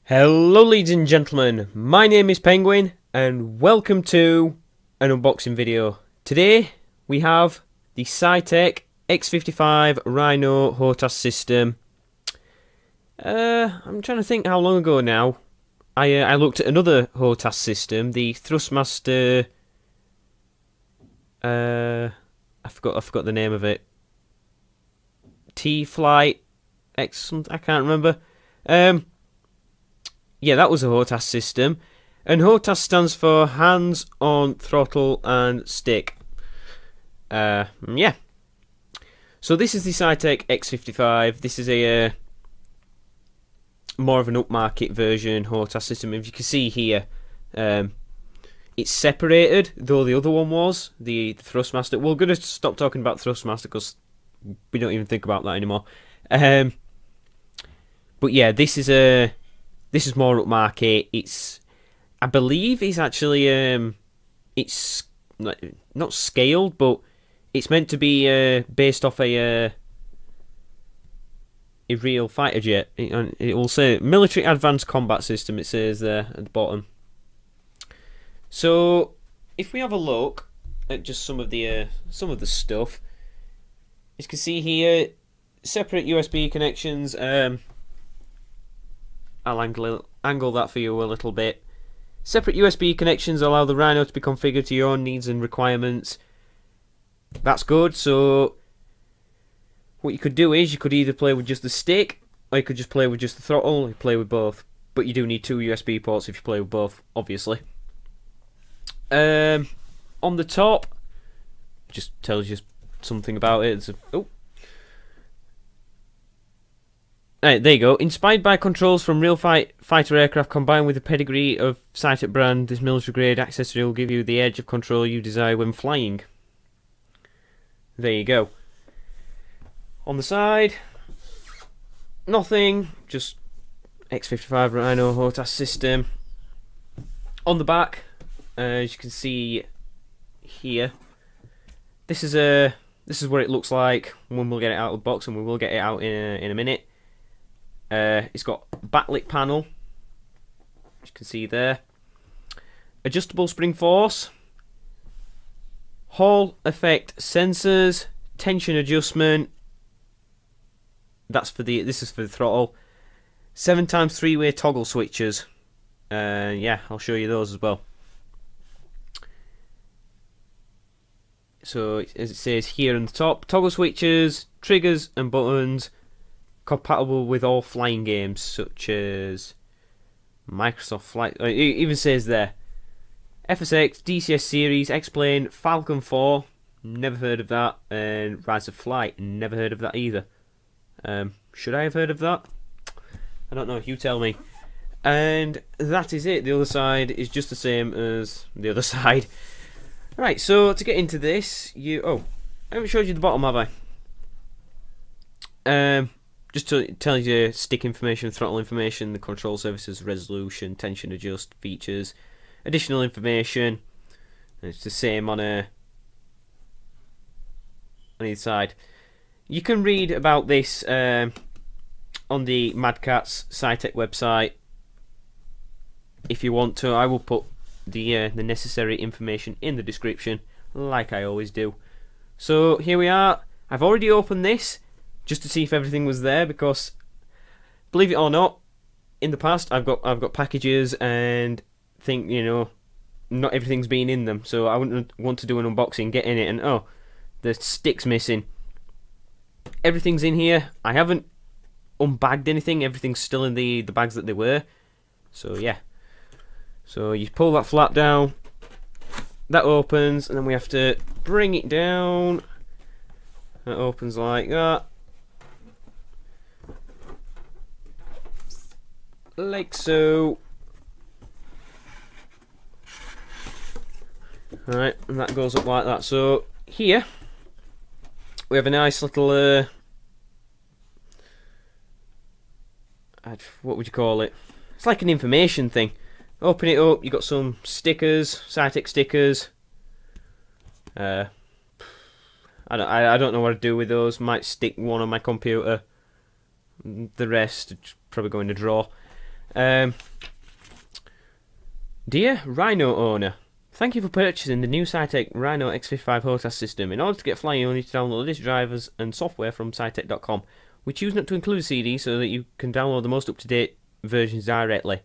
Hello ladies and gentlemen, my name is Penguin and welcome to an unboxing video. Today we have the Saitek X-55 Rhino H.O.T.A.S system. I'm trying to think how long ago now. I looked at another H.O.T.A.S system, the Thrustmaster. I forgot the name of it. T-Flight X, I can't remember. Yeah, that was a H.O.T.A.S system. And H.O.T.A.S stands for Hands on Throttle and Stick. Yeah. So this is the Saitek X-55. This is a more of an upmarket version H.O.T.A.S system. If you can see here, it's separated, though the other one was, the Thrustmaster. We're going to stop talking about Thrustmaster because we don't even think about that anymore. But yeah, this is more upmarket. It's, I believe, it's actually it's not scaled, but it's meant to be based off a real fighter jet. It will say Military Advanced Combat System. It says there at the bottom. So if we have a look at just some of the stuff, as you can see here, separate USB connections. I'll angle that for you a little bit. Separate USB connections allow the Rhino to be configured to your own needs and requirements. That's good. So what you could do is you could either play with just the stick, or you could just play with just the throttle. You play with both, but you do need two USB ports if you play with both, obviously. On the top, just tells you something about it. It's Right, there you go. Inspired by controls from real fighter aircraft combined with the pedigree of Saitek brand, this military-grade accessory will give you the edge of control you desire when flying. There you go. On the side, nothing, just X-55 Rhino H.O.T.A.S system. On the back, as you can see here, this is what it looks like when we'll get it out of the box, and we will get it out in a minute. It's got backlit panel, as you can see there. Adjustable spring force, Hall effect sensors, tension adjustment. This is for the throttle. 7x 3-way toggle switches. Yeah, I'll show you those as well. So as it says here on the top, toggle switches, triggers and buttons. Compatible with all flying games such as Microsoft Flight. It even says there FSX, DCS series, X-Plane, Falcon 4, never heard of that, and Rise of Flight, never heard of that either. Should I have heard of that? I don't know, you tell me. And that is it. The other side is just the same as the other side. Right, so to get into this, I haven't showed you the bottom, have I? Just to tell you stick information, throttle information, the control surfaces, resolution, tension adjust, features, additional information. And it's the same on either side. You can read about this on the Mad Catz Saitek website if you want to. I will put the necessary information in the description, like I always do. So here we are. I've already opened this, just to see if everything was there, because believe it or not, in the past I've got packages and think, you know, not everything's been in them, so I wouldn't want to do an unboxing, get in it, and oh, the stick's missing. Everything's in here. I haven't unbagged anything. Everything's still in the bags that they were. So yeah. So you pull that flap down, that opens, and then we have to bring it down. That opens like that. Like so. Alright, and that goes up like that. So here we have a nice little what would you call it? It's like an information thing. Open it up, you got some stickers, Saitek stickers. I don't know what to do with those. Might stick one on my computer. The rest probably go in the drawer. Dear Rhino owner, thank you for purchasing the new Saitek Rhino X-55 H.O.T.A.S system. In order to get flying, you'll need to download this drivers and software from Saitek.com. We choose not to include a CD so that you can download the most up-to-date versions directly.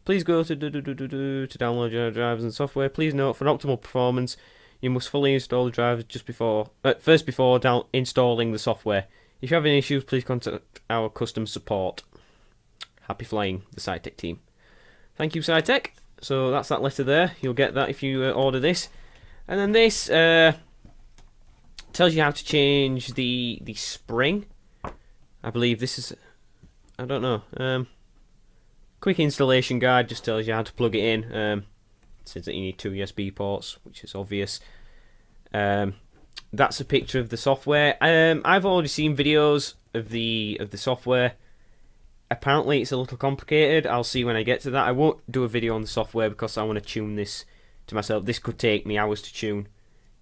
Please go to download your drivers and software. Please note, for optimal performance, you must fully install the drivers before installing the software. If you have any issues, please contact our customer support. Happy flying, the Saitek team. Thank you, Saitek. So that's that letter there. You'll get that if you order this. And then this tells you how to change the spring. I believe this is, I don't know. Quick installation guide just tells you how to plug it in. It says that you need 2 USB ports, which is obvious. That's a picture of the software. I've already seen videos of the software. Apparently it's a little complicated. I'll see when I get to that. I won't do a video on the software because I want to tune this to myself. This could take me hours to tune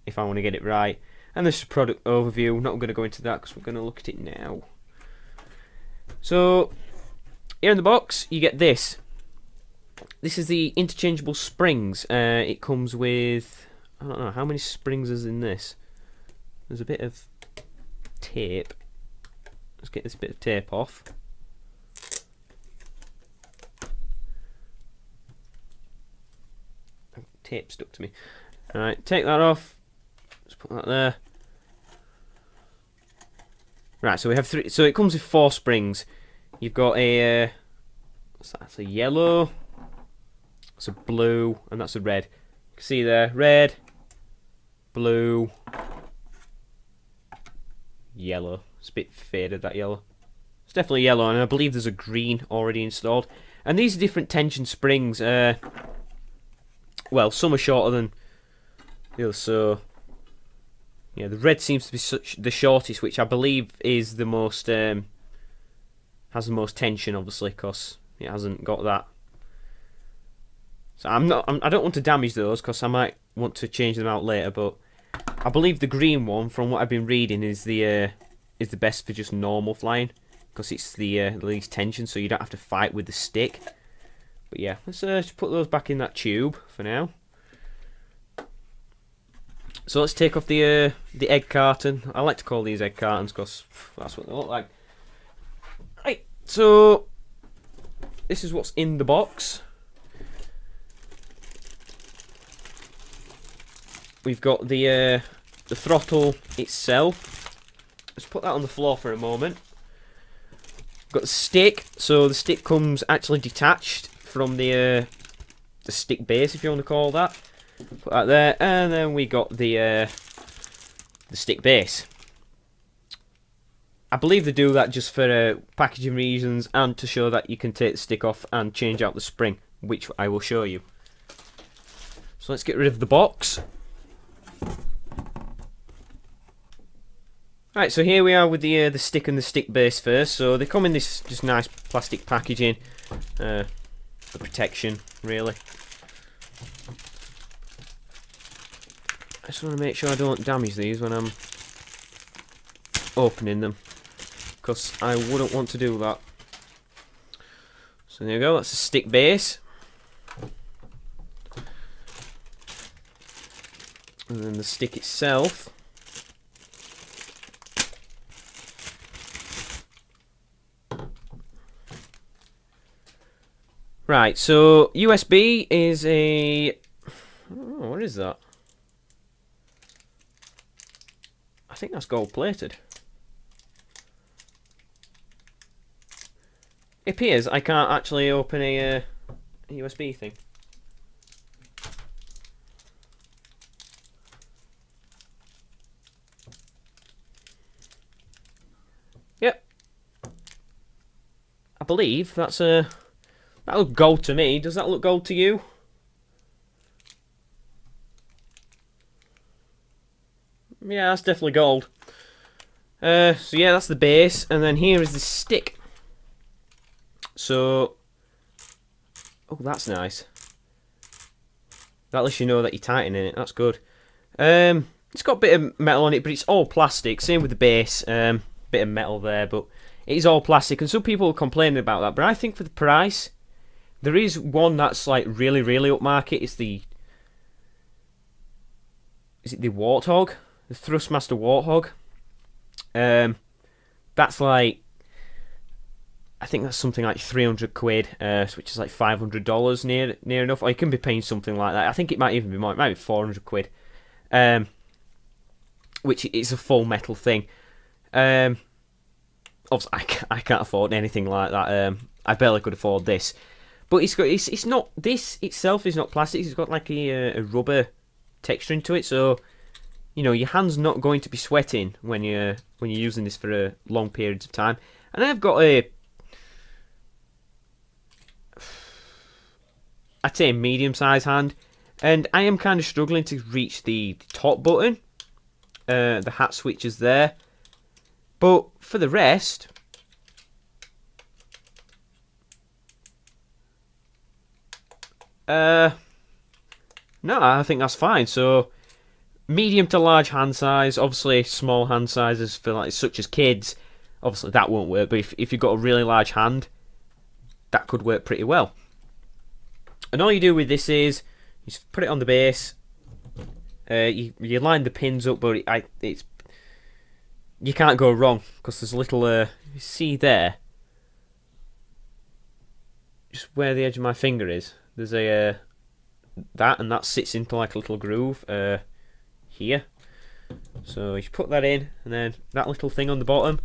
if I want to get it right. And this is a product overview. Not going to go into that because we're going to look at it now. So here in the box you get this. This is the interchangeable springs. It comes with, I don't know how many springs is in this. There's a bit of tape. Let's get this bit of tape off. Tape stuck to me. Alright, take that off. Let's put that there. Right, so we have 3. So it comes with 4 springs. You've got a what's that? That's a yellow. That's a blue, and that's a red. You can see there, red, blue, yellow. It's a bit faded, that yellow. It's definitely yellow, and I believe there's a green already installed. And these are different tension springs. Well, some are shorter than the others, so yeah, the red seems to be the shortest, which I believe is the most has the most tension, obviously, because it hasn't got that. So I don't want to damage those because I might want to change them out later. But I believe the green one, from what I've been reading, is the best for just normal flying because it's the least tension, so you don't have to fight with the stick. But yeah, let's just put those back in that tube for now. So let's take off the egg carton. I like to call these egg cartons because that's what they look like. Right, so this is what's in the box. We've got the throttle itself. Let's put that on the floor for a moment. Got the stick. So the stick comes actually detached from the stick base, if you want to call that. Put that there, and then we got the stick base. I believe they do that just for packaging reasons and to show that you can take the stick off and change out the spring, which I will show you. So let's get rid of the box. Right, so here we are with the stick and the stick base first. So they come in this just nice plastic packaging. For protection, really. I just want to make sure I don't damage these when I'm opening them, because I wouldn't want to do that. So there you go, that's the stick base. And then the stick itself. Right, so USB is a... oh, what is that? I think that's gold plated. It appears I can't actually open a USB thing. Yep. I believe that's a... that looks gold to me. Does that look gold to you? Yeah, that's definitely gold. So yeah, that's the base, and then here is the stick. So, oh, that's nice. That lets you know that you're tightening it. That's good. It's got a bit of metal on it, but it's all plastic. Same with the base. Bit of metal there, but it is all plastic. And some people are complaining about that. But I think for the price, There is one that's like really, really upmarket. It's the... Is it the Warthog? The Thrustmaster Warthog. That's like... I think that's something like 300 quid, which is like $500 near enough. Or you can be paying something like that. I think it might even be more. It might be 400 quid. Which is a full metal thing. Obviously, I can't afford anything like that. I barely could afford this. But it's not... This itself is not plastic. It's got like a rubber texture into it. So, you know, your hand's not going to be sweating when you're using this for long periods of time. And I've got I'd say a medium-sized hand, and I am kind of struggling to reach the top button. The hat switch is there, but for the rest, no, I think that's fine. So, medium to large hand size. Obviously, small hand sizes for like such as kids, obviously that won't work. But if you've got a really large hand, that could work pretty well. And all you do with this is you just put it on the base. You line the pins up, but it's you can't go wrong because there's a little. You see there, just where the edge of my finger is. There's a that, and that sits into like a little groove here. So you put that in, and then that little thing on the bottom.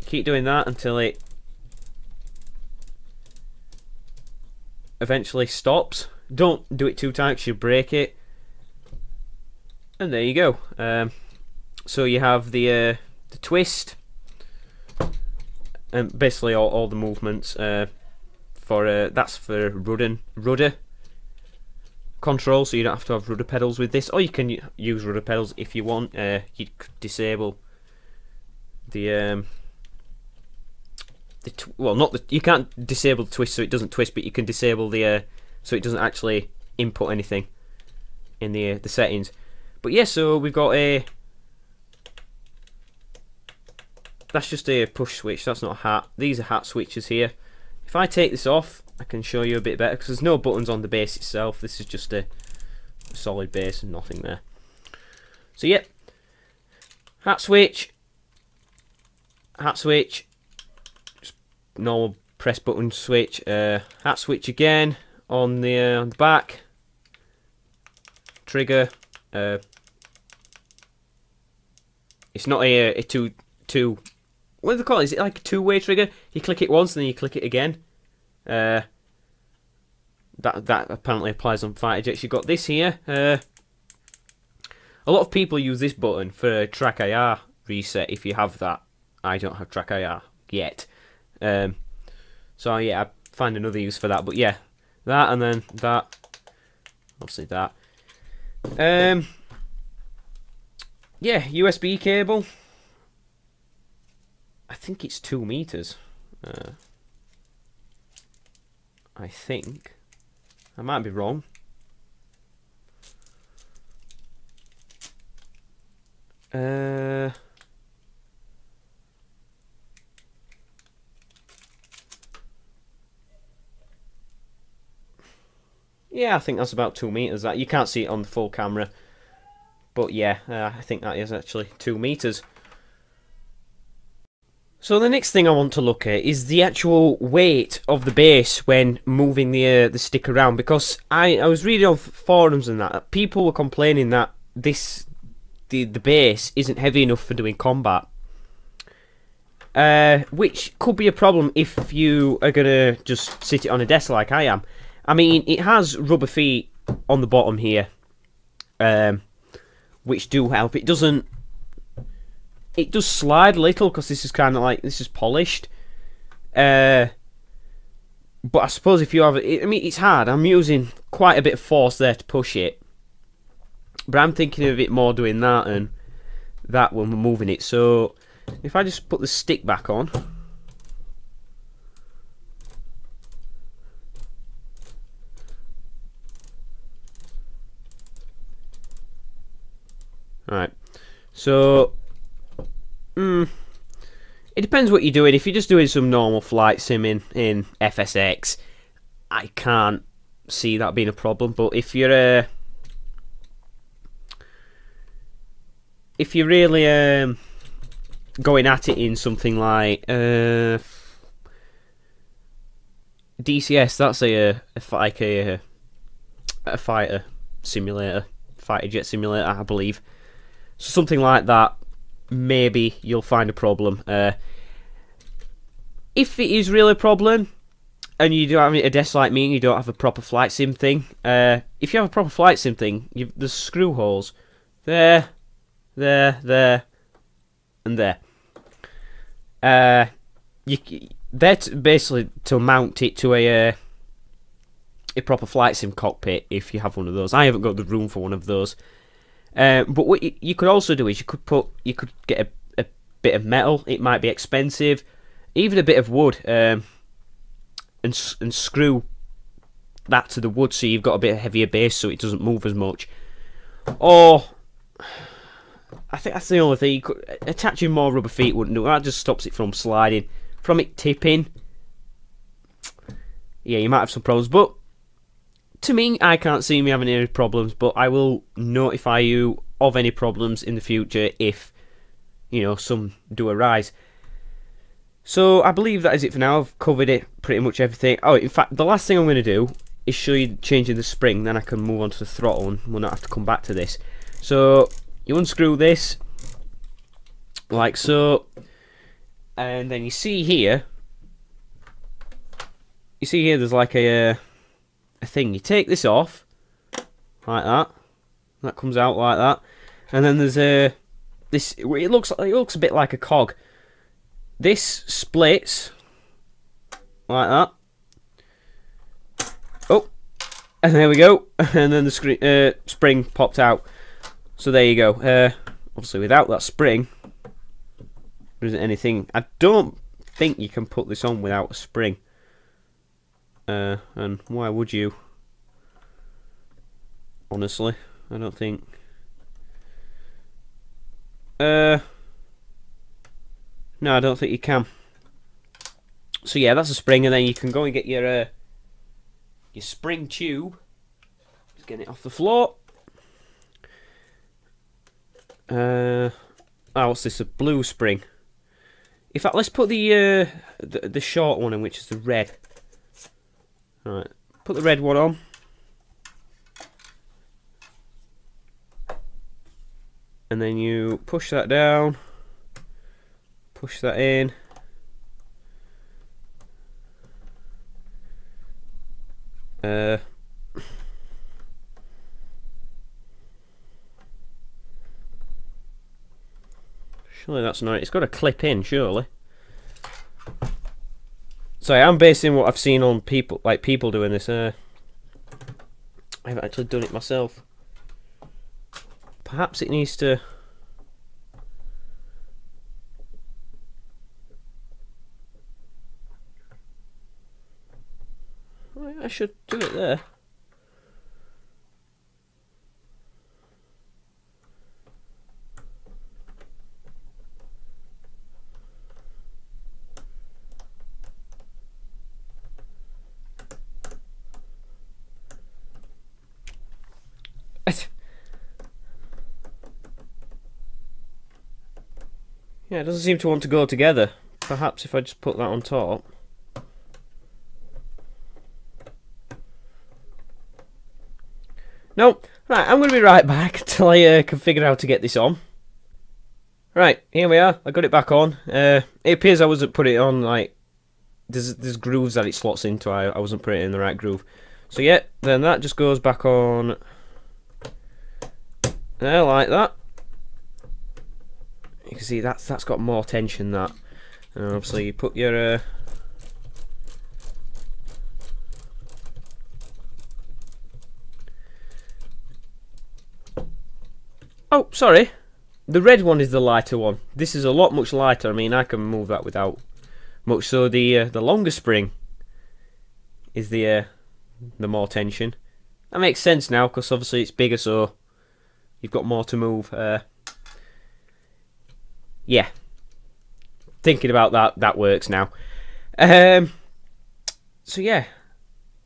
You keep doing that until it eventually stops. Don't do it too tight because you break it. And there you go. So you have the twist, and basically all the movements for that's for rudder control. So you don't have to have rudder pedals with this, or you can use rudder pedals if you want. You could disable the well, not the, you can't disable the twist so it doesn't twist, but you can disable the so it doesn't actually input anything in the settings. But yeah, so we've got that's just a push switch. That's not a hat. These are hat switches here. If I take this off, I can show you a bit better because there's no buttons on the base itself. This is just a solid base and nothing there. So yeah, hat switch, just normal press button switch. Hat switch again on the back. Trigger. It's not a two. What do they call it? Is it like a two-way trigger? You click it once and then you click it again. That apparently applies on fighter jets. You've got this here. A lot of people use this button for track IR reset if you have that. I don't have track IR yet. So yeah, I find another use for that. But yeah, that and then that. Obviously that. Yeah, USB cable. I think it's 2 meters. I think. I might be wrong. Yeah, I think that's about 2 meters. That you can't see it on the full camera, but yeah, I think that is actually 2 meters. So the next thing I want to look at is the actual weight of the base when moving the stick around, because I was reading on forums and that people were complaining that the base isn't heavy enough for doing combat, which could be a problem if you are gonna just sit it on a desk like I am. I mean, it has rubber feet on the bottom here, which do help. It does slide a little because this is kind of like, this is polished. But I suppose if you have it, I mean, it's hard. I'm using quite a bit of force there to push it, but I'm thinking of it more doing that and that when we're moving it. So if I just put the stick back on. Right, so It depends what you're doing. If you're just doing some normal flight sim in FSX, I can't see that being a problem. But if you're really going at it in something like DCS, that's a fighter simulator, fighter jet simulator, I believe. So something like that, maybe you'll find a problem. If it is really a problem, and you don't have a desk like me and you don't have a proper flight sim thing, if you have a proper flight sim thing, there's screw holes there, there, and there. That's basically to mount it to a proper flight sim cockpit if you have one of those. I haven't got the room for one of those. But what you could also do is you could get a bit of metal. It might be expensive, even a bit of wood, and screw that to the wood so you've got a bit of heavier base so it doesn't move as much. Or I think that's the only thing. Attaching more rubber feet wouldn't do. That just stops it from sliding, from it tipping. Yeah, you might have some problems, but to me, I can't see me having any problems. But I will notify you of any problems in the future if, you know, some do arise. So I believe that is it for now. I've covered it, pretty much everything. Oh, in fact, the last thing I'm going to do is show you changing the spring. Then I can move on to the throttle and we'll not have to come back to this. So you unscrew this like so, and then you see here there's like a thing. You take this off like that comes out like that, and then there's this, it looks a bit like a cog. This splits like that. Oh, and there we go. And then the spring popped out. So there you go. Obviously, without that spring, there isn't anything. I don't think you can put this on without a spring. And why would you? Honestly, I don't think. No, I don't think you can. So yeah, that's a spring, and then you can go and get your spring tube. Just get it off the floor. Oh, what's this? A blue spring. In fact, let's put the short one in, which is the red. All right, put the red one on. And then you push that down. Push that in. Surely that's not. It's got to clip in, surely. So I'm basing what I've seen on people doing this. I haven't actually done it myself. Perhaps it needs to. I should do it there. Yeah, it doesn't seem to want to go together. Perhaps if I just put that on top. No, right, I'm going to be right back till I can figure out how to get this on. Right, here we are. I got it back on. It appears I wasn't putting it on, like, there's grooves that it slots into. I wasn't putting it in the right groove. So yeah, then that just goes back on there like that. You can see that's got more tension, that. And obviously you put your oh, sorry. The red one is the lighter one. This is a lot much lighter. I mean, I can move that without much. So the longer spring is the more tension. That makes sense now, because obviously it's bigger, so you've got more to move. Yeah. thinking about that works now. So yeah,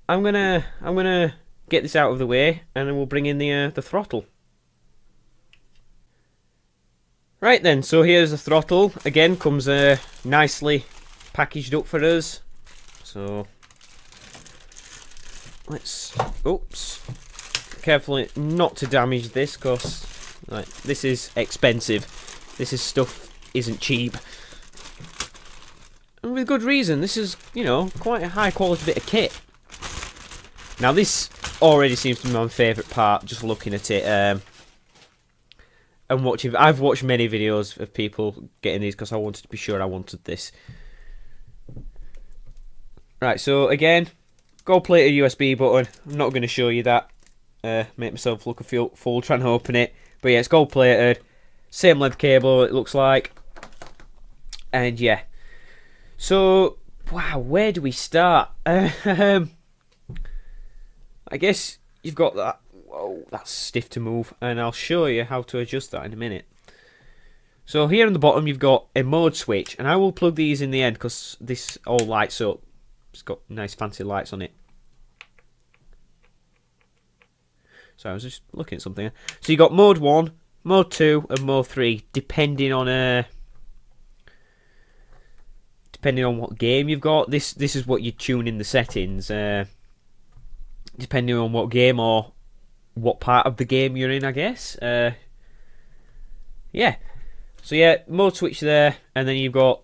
I'm gonna get this out of the way, and then we'll bring in the throttle. Right then, so here's the throttle. Again, comes nicely packaged up for us. So let's, oops, carefully not to damage this, because like, this is expensive. This is stuff isn't cheap, and with good reason. This is, you know, quite a high quality bit of kit. Now this already seems to be my favourite part, just looking at it. And watching, I've watched many videos of people getting these because I wanted to be sure I wanted this. Right, so again, gold plated USB button. I'm not going to show you that. Make myself look a fool trying to open it. But yeah, it's gold plated. Same length cable, it looks like. And yeah. So, wow, where do we start? I guess you've got that. Whoa, that's stiff to move, and I'll show you how to adjust that in a minute. So here on the bottom you've got a mode switch, and I will plug these in the end because this all lights up. It's got nice fancy lights on it. So I was just looking at something. So you got mode 1, mode 2, and mode 3, depending on what game you've got. This is what you tune in the settings, depending on what game or what part of the game you're in, I guess. Yeah. So yeah, mode switch there, and then you've got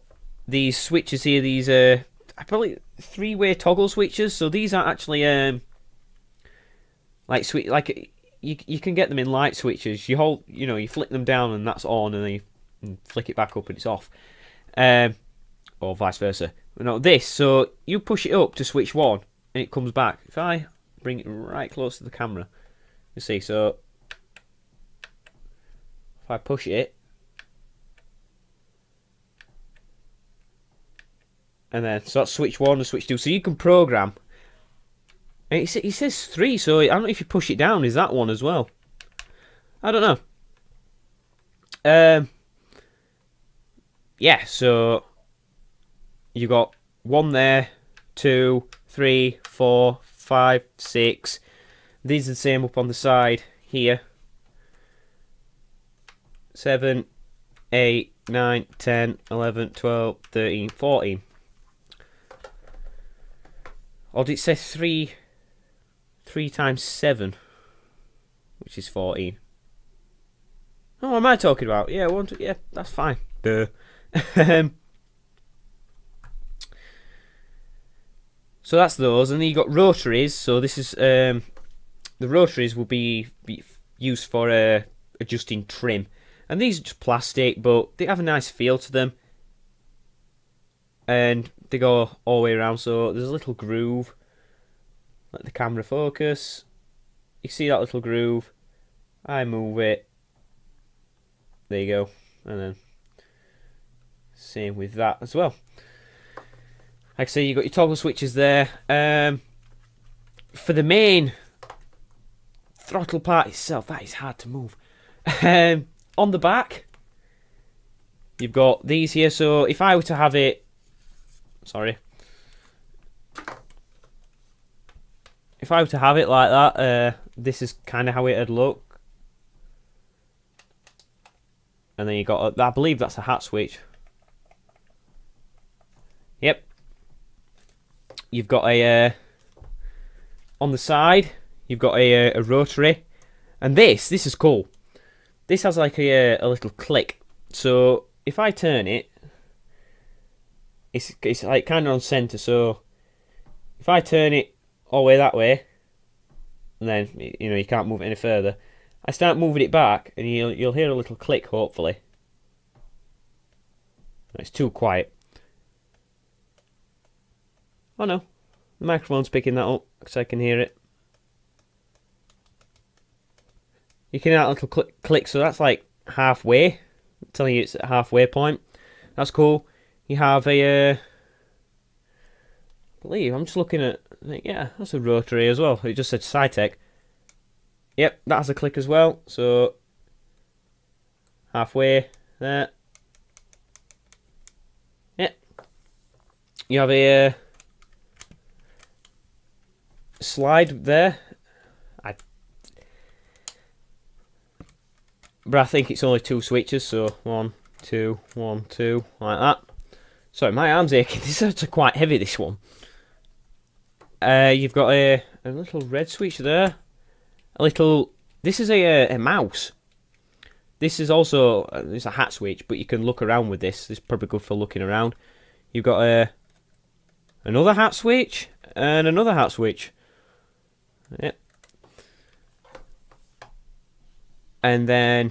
these switches here. These I believe 3-way toggle switches. So these are actually like you can get them in light switches. You hold, you know, you flick them down and that's on, and then you flick it back up and it's off, or vice versa. No, this. So you push it up to switch 1, and it comes back. If I bring it right close to the camera. You see, so if I push it, and then so that's switch 1 and switch 2. So you can program. And it says 3, so I don't know if you push it down, is that one as well? I don't know. Yeah, so you got 1 there, 2, 3, 4, 5, 6. These are the same up on the side here. 7, 8, 9, 10, 11, 12, 13, 14. Or did it say 3 times 7, which is 14? Oh, what am I talking about? Yeah, 1, 2, yeah, that's fine. Duh. So that's those, and then you got rotaries. So this is the rotaries will be used for adjusting trim, and these are just plastic, but they have a nice feel to them, and they go all the way around. So there's a little groove. Let the camera focus. You see that little groove? I move it. There you go, and then same with that as well. Like I say, you got your toggle switches there. For the main throttle part itself, that is hard to move. On the back, you've got these here. So if I were to have it, if I were to have it like that, this is kind of how it'd look. And then you got, I believe that's a hat switch. Yep. You've got a on the side. You've got a rotary, and this is cool. This has like a little click. So if I turn it, it's like kind of on center. So if I turn it all the way that way, and then you know you can't move it any further, I start moving it back, and you'll hear a little click. Hopefully, it's too quiet. Oh no, the microphone's picking that up because I can hear it. You can hear that little click, so that's like halfway. I'm telling you it's at halfway point. That's cool. You have a, I believe, I'm just looking at, yeah, that's a rotary as well. It just said Saitek. Yep, that has a click as well. So halfway there. You have a slide there. But I think it's only 2 switches, so 1, 2, 1, 2, like that. Sorry, my arm's aching. This is actually quite heavy, this one. You've got a little red switch there. This is a mouse. This is also it's a hat switch, but you can look around with this. This is probably good for looking around. You've got another hat switch and another hat switch. Yep. And then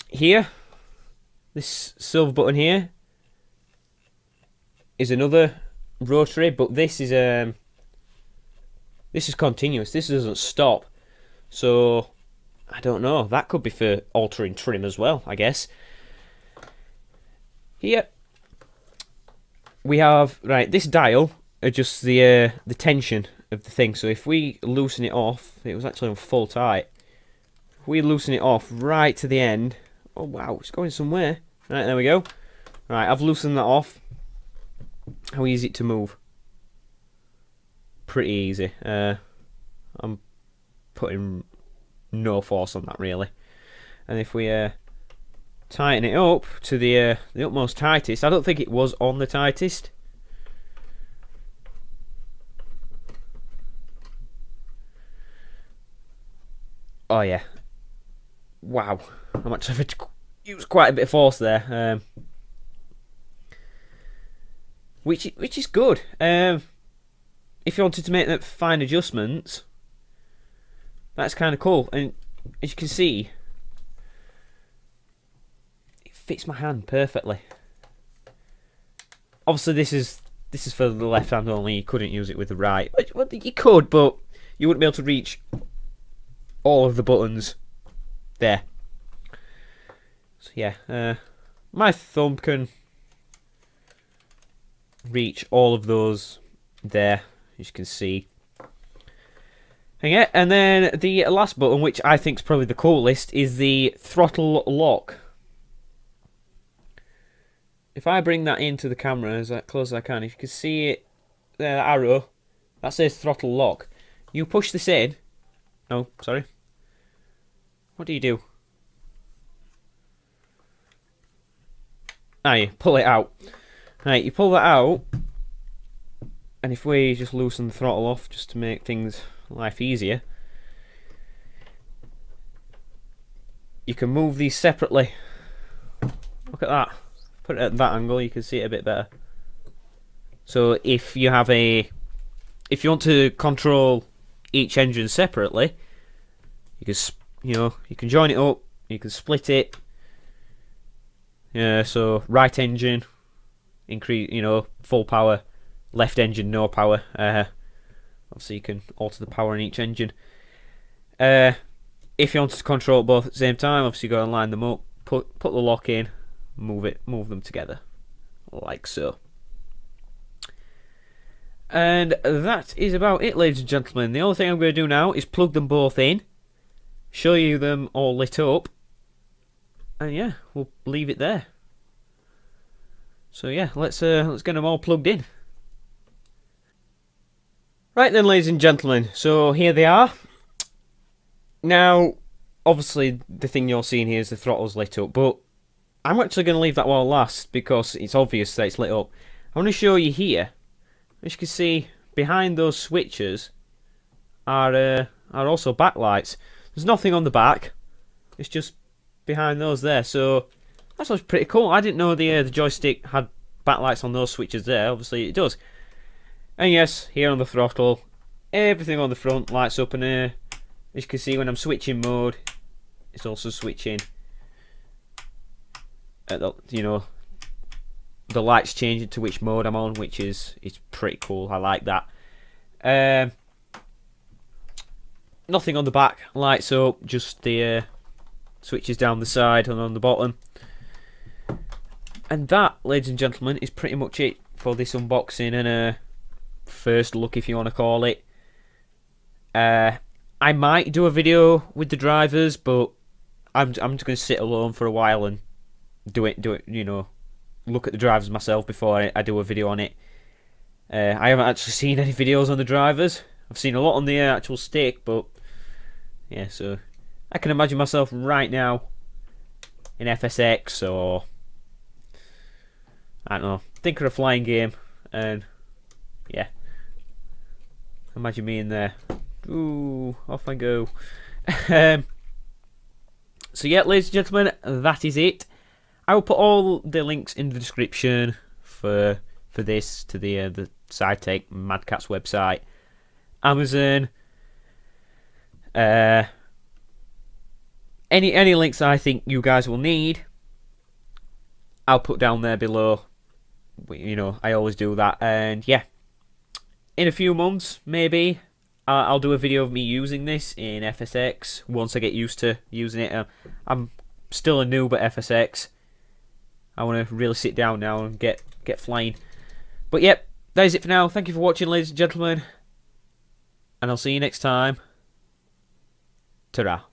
here, this silver button here is another rotary, but this is continuous. This doesn't stop. So I don't know. That could be for altering trim as well, I guess. Here we have this dial adjusts the tension of the thing. So if we loosen it off, it was actually on full tight. If we loosen it off right to the end, oh wow, it's going somewhere. Right, there we go. Right, I've loosened that off. How easy to move? Pretty easy. I'm putting no force on that really. And if we tighten it up to the utmost tightest, I don't think it was on the tightest. Oh yeah. Wow, I'm actually having to use quite a bit of force there, which is good. If you wanted to make that fine adjustments, that's kind of cool. And as you can see, it fits my hand perfectly. Obviously, this is for the left hand only. You couldn't use it with the right. Well, you could, but you wouldn't be able to reach all of the buttons there. So yeah, my thumb can reach all of those there, as you can see. And then the last button, which I think is probably the coolest, is the throttle lock. If I bring that into the camera as close as I can, if you can see it, there, the arrow, that says throttle lock. You push this in. Oh, sorry. What do you do? You pull it out. Right, you pull that out, and if we just loosen the throttle off just to make life easier, you can move these separately. Look at that. Put it at that angle, you can see it a bit better. So if you want to control each engine separately, you can join it up, you can split it. Yeah, so right engine, increase, full power. Left engine, no power. Obviously, you can alter the power in each engine. If you want to control both at the same time, obviously you go and line them up, put the lock in, move them together, like so. And that is about it, ladies and gentlemen. The only thing I'm going to do now is plug them both in, show you them all lit up, and yeah, we'll leave it there. So yeah, let's get them all plugged in. Right then, ladies and gentlemen, so here they are. Now, obviously, the thing you're seeing here is the throttle's lit up, but I'm actually going to leave that while last because it's obvious that it's lit up. I want to show you here. As you can see, behind those switches are also backlights. There's nothing on the back. It's just behind those there. So that's pretty cool. I didn't know the joystick had backlights on those switches there. Obviously, it does. And yes, here on the throttle, everything on the front lights up, and as you can see, when I'm switching mode, it's also switching. The lights changing to which mode I'm on, which is pretty cool. I like that. Nothing on the back, lights up, just the switches down the side and on the bottom. And that, ladies and gentlemen, is pretty much it for this unboxing and first look, if you want to call it. I might do a video with the drivers, but I'm just going to sit alone for a while and do it, look at the drivers myself before I do a video on it. I haven't actually seen any videos on the drivers. I've seen a lot on the actual stick, but yeah, so I can imagine myself right now in FSX or I don't know, think of a flying game, and yeah, imagine me in there. Ooh, off I go. So yeah, ladies and gentlemen, that is it. I will put all the links in the description for this to the Saitek Mad Catz website, Amazon, any links I think you guys will need, I'll put down there below. You know, I always do that, and yeah, in a few months maybe I'll do a video of me using this in FSX once I get used to using it. I'm still a noob at FSX. I want to really sit down now and get flying. But yep, that is it for now. Thank you for watching, ladies and gentlemen, and I'll see you next time. Ta-ra.